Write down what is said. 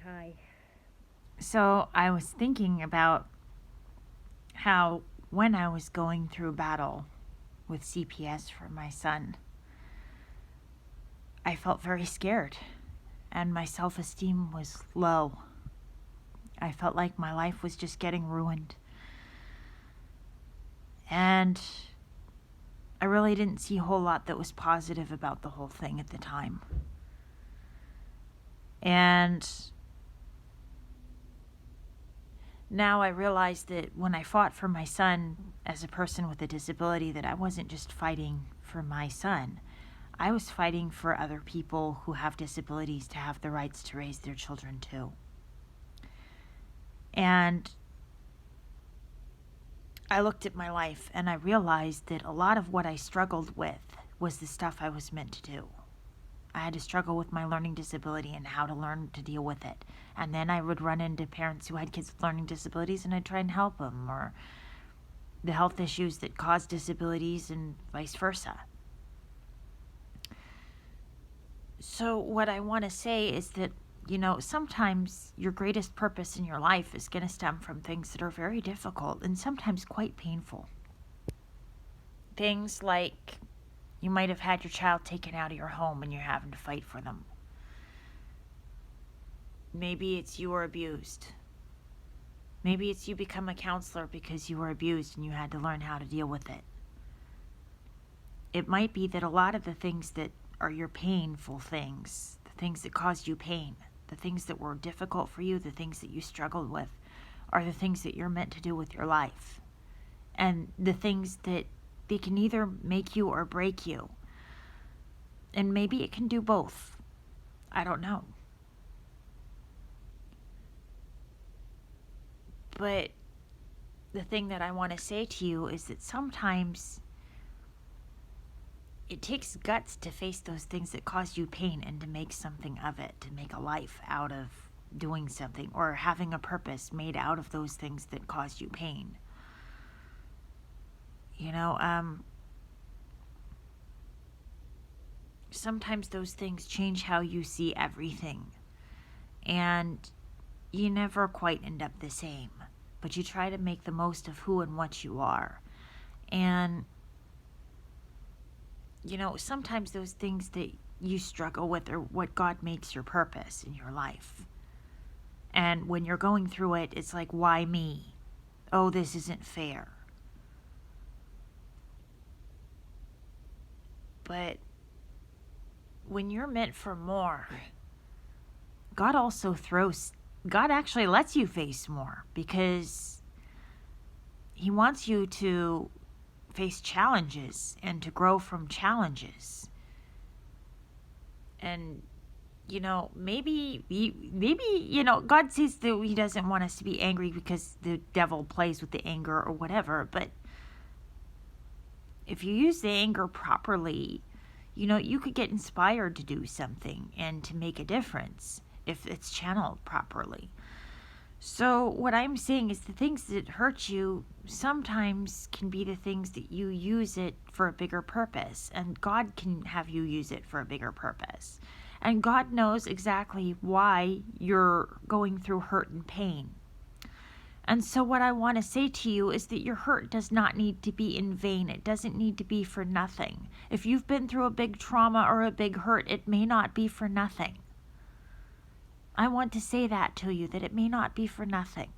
Hi. So I was thinking about how when I was going through battle with CPS for my son, I felt very scared and my self esteem was low. I felt like my life was just getting ruined. And I really didn't see a whole lot that was positive about the whole thing at the time. And now I realize that when I fought for my son as a person with a disability, that I wasn't just fighting for my son. I was fighting for other people who have disabilities to have the rights to raise their children too. And I looked at my life and I realized that a lot of what I struggled with was the stuff I was meant to do. I had to struggle with my learning disability and how to learn to deal with it. And then I would run into parents who had kids with learning disabilities and I'd try and help them, or the health issues that cause disabilities and vice versa. So what I want to say is that, sometimes your greatest purpose in your life is going to stem from things that are very difficult and sometimes quite painful. Things like you might have had your child taken out of your home and you're having to fight for them. Maybe it's you were abused. Maybe it's you become a counselor because you were abused and you had to learn how to deal with it. It might be that a lot of the things that are your painful things, the things that caused you pain, the things that were difficult for you, the things that you struggled with, are the things that you're meant to do with your life. And the things that they can either make you or break you. And maybe it can do both. I don't know. But the thing that I want to say to you is that sometimes it takes guts to face those things that cause you pain and to make something of it, to make a life out of doing something or having a purpose made out of those things that caused you pain. Sometimes those things change how you see everything. And you never quite end up the same, but you try to make the most of who and what you are. And sometimes those things that you struggle with are what God makes your purpose in your life. And when you're going through it, it's like, why me? Oh, this isn't fair. But when you're meant for more, God actually lets you face more because He wants you to face challenges and to grow from challenges. And maybe God sees that He doesn't want us to be angry because the devil plays with the anger or whatever, but if you use the anger properly, you could get inspired to do something and to make a difference if it's channeled properly. So what I'm saying is the things that hurt you sometimes can be the things that you use it for a bigger purpose, and God can have you use it for a bigger purpose. And God knows exactly why you're going through hurt and pain. And so what I want to say to you is that your hurt does not need to be in vain. It doesn't need to be for nothing. If you've been through a big trauma or a big hurt, it may not be for nothing. I want to say that to you, that it may not be for nothing.